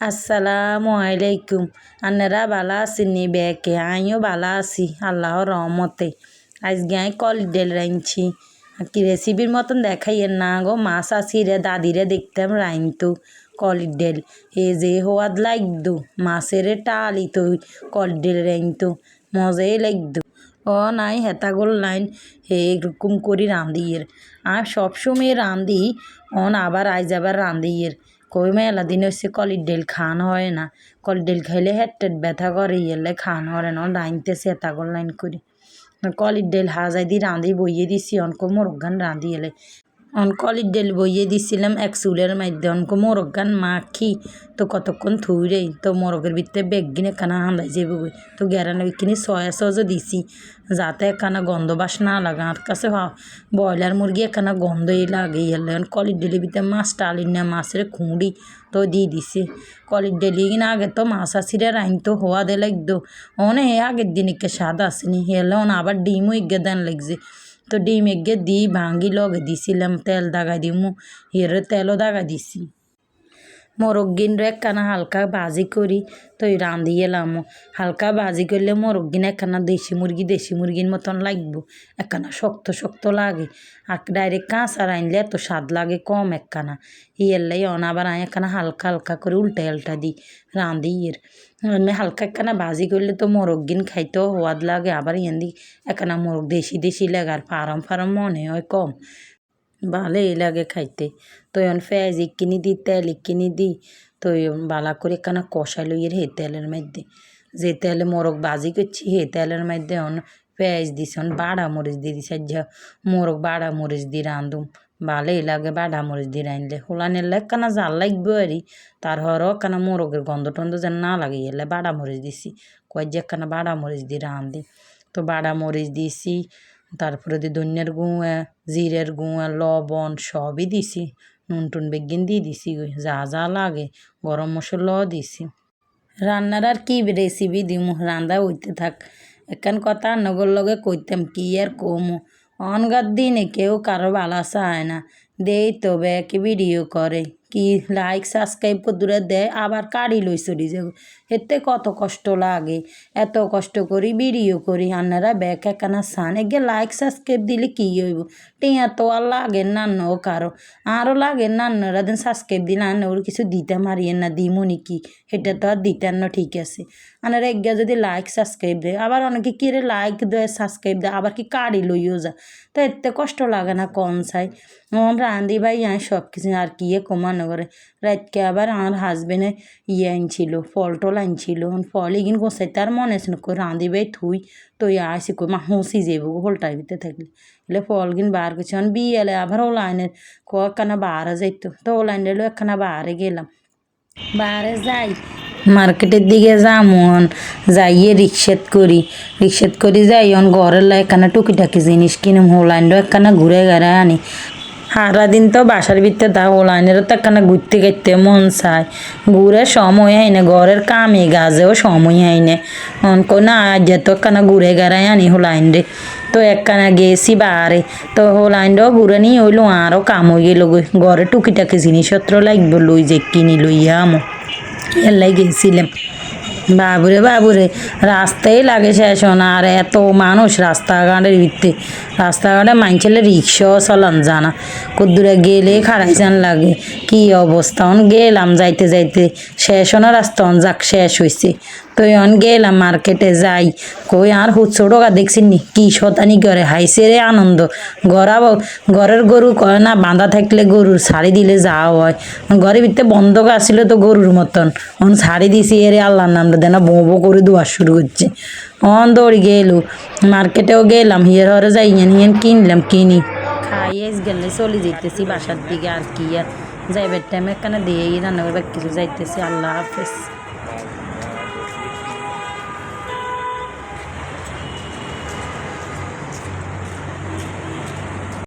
আসসালামু আলাইকুম। আন্নারা ভালো আছেননি? বেকে আমিও ভালো আছি আল্লাহর রহমতে। আজকে আমি কলির ডাল রাঁধছি। কি রেসিপির মতন দেখাইয়ের না গো, মাছ আসিরে দাদিরে দেখতাম রাঁধতো কলির ডাল। যে হওয়াদ লাগতো মাছের টালি তো কলির ডাল রাঁধতো, মজাই লাগতো। নাই হেতাগোল লাইন এরকম করি রাঁধিয়ের। আর সবসময় রাঁধি আবার আবার রাঁধিয়ের। কই মেলা দিন হচ্ছে কলির ডাল খান হয় না, কলির ডাল খাইলে হেট ব্যথা করে ইয়েলে খান হয় না। রাঁধতেছে হেতাগোল লাইন করি কলির ডাল হাজাই দি রাঁধি বইয়ে দিছি অনকো মোরগান রাঁধি এলে কলির ডাল বইয়ে দিছিলাম এক চুলের মধ্যে অনকো মোরগান মাখি তো কতক্ষণ থুইরেই তো মোরগের ভিতরে বেগিন একখানা হামলাই যাবো তো গ্যারানো কিনি সয়া সসও দিছি যাতে একখানা গন্ধ বাস না লাগে। আর কাছে ব্রয়লার মুরগি একখানা গন্ধই লাগে এলে কলির ডালের ভিতরে মাছ টালি না মাছের খুঁড়ি তো দিয়ে দিছি। কলির ডালি কিনা আগে তো মাছ আসিরে রাইনতো হওয়া দে লাগতো হে আগের দিনকে স্বাদ আসেনি হেলে আবার ডিমও এগে দেন লাগছে তো ডিম এগে দিই ভাঙ্গি লগে দিছিলাম তেল দাগাই দিমু তেলও দাগাই দিছি। মোরগিন একখানা হালকা ভাজি করি তো রাঁধি এলাম। হালকা ভাজি করলে মোরগিন একখানা দেশি মুরগির মতন লাগবো, একখানা শক্ত শক্ত লাগে। আর ডাইরেক্ট কাঁচা রাঁধলে এত স্বাদ লাগে কম একখানা ইয়েলাই আবার একখানা হালকা হালকা করে উল্টা দিই রাঁধি হালকা একখানা ভাজি করলে তো মোরগিন খাইতেও হওয়াদ লাগে। আবার দি একখানা মোরগ দেশি লাগে আর ফার্ম মনে হয় কম ভালোই লাগে খাইতে। তো পেঁয়াজ কিনি দিই তেল কিনি দিই তো বালা করে একখানা কষাই লইয়ের হে তেলের মধ্যে যে তেলে মোরগ ভাজি করছি হে তেলের মধ্যে পেঁয়াজ দিছি বাড়া মরিচ দিয়ে দিছি মোরগ বাড়া মরিচ দিয়ে রাঁধুম ভালোই লাগে। বাড়া মরিচ দিয়ে রাঁধলে হোলানের একখানা জাল লাগবে আরই তার হরও একখানা মোরগের গন্ধ টন্ধ যেন না লাগে এলে বাড়া মরিচ দিছি কয় যে একখানা বাড়া মরিচ দিয়ে রাঁধি তো বাড়া মরিচ দিছি। তারপরে দিয়ে ধনিয়ার গুঁয়া জিরের গুঁয়া লবণ সবই দিছি, নুন টুন বেগিন দিয়ে দিছি যা যা লাগে গরম মশলাও দিছি। রান্নার আর কি রেসিপি দিমু রান্না হইতে থাক এখান কথা নগর লগে কইতাম কি আর কমু অনগার দিনে কেউ কারো ভালো চায় না দেই তো ব্যাকে ভিডিও করে কি লাইক সাবস্ক্রাইব দূরে দেয় আবার কাড়ি লই চলি যাব এতে কত কষ্ট লাগে। এত কষ্ট করি ভিডিও করি আন্নারা ব্যাক একখানা সান এগে লাইক সাবস্ক্রাইব দিলে কি হইব টিয়া তো আর লাগে না ও কারো আরও লাগে না আন্নারা দিন সাবস্ক্রাইব দিলে আন্না ওর কিছু দিতে মারিয়েন না দিমুনি কি সেটা তো আর দিতেন না ঠিক আছে। আনারা এগিয়ে যদি লাইক সাবস্ক্রাইব দেয় আবার অনেকে কি রে লাইক দেয় সাবস্ক্রাইব দেয় আবার কি কাড়ি লইও যা তো এতে কষ্ট লাগে না কম চাই রাঁধি ভাই সব কিছু আর কি কমানো করে রাতকে আবার আমার হাজবেন্ডে আনছিল ফল টল আনছিল ফল এগিন গোসাইতে আর মনে আছে না কই রাঁধি ভাই থুই তো আসি কই মা হুঁসি যাবো হোলটার ভিতরে থাকলে এলে ফল গিন বার করছি বিয়েলে আবার ও লাইনের একখানা বাহারে যাইতো তো ও লাইনের একখানা বাহারে গেলাম বাহারে যাই মার্কেটের দিকে যামন যাইয়ে রিক্সাত করি যাই ঘরের একখানা টুকিটাকি জিনিস কিনুম হোলাইন্ডও একখানা ঘুরে ঘাড়ে আনি সারাদিন তো বাসার ভিতরে তা হোলাইনেরও তো একখানা ঘুরতে গেতে মন চায় ঘুরে সময় হয় না ঘরের কামে গাছেও সময় হয় না না আজ তো একখানা ঘুরে ঘাড়াই আনি হোলাইন রে তো একখানা গেছি বাহারে তো হোলাইনটাও ঘুরে নিয়ে হইলো আরও কাম হয়ে গেল ঘরে টুকিটাকি জিনিসপত্র লাগবে লই যে কিনি লইয়া আমো এলাই গেছিলাম। বাবুরে রাস্তায় লাগে শেষ না আর এত মানুষ রাস্তাঘাটের ভিতরে রাস্তাঘাটে মানছিলে রিক্সাও চলান জানা কদ্দুরে গেলে খাড়াই যান লাগে কি অবস্থা গেলাম যাইতে শেষ না রাস্তা যাক শেষ হয়েছে তো গেলাম মার্কেটে যাই কই আর হুচড়োকা দেখছি নি কি শতানি করে হাইছে রে আনন্দ ঘরের গরু কয় না বাঁধা থাকলে গরুর ছাড়ি দিলে যাওয়া হয় ঘরের ভিতরে বন্ধ আসছিল তো গরুর মতন ছাড়ি দিছি এরে আল্লাহর নামটা দেনা বো করে দোয়া শুরু করছে দৌড়ি গেলু মার্কেটেও গেলাম হরে যাই কিনলাম কিনি খাইয়ে গেলে চলে যেতেছি বাসার দিকে আর কি আর যাইবার টাইমে একখানা দিয়ে রান্না করবার কিছু যাইতেছি। আল্লাহ হাফেজ।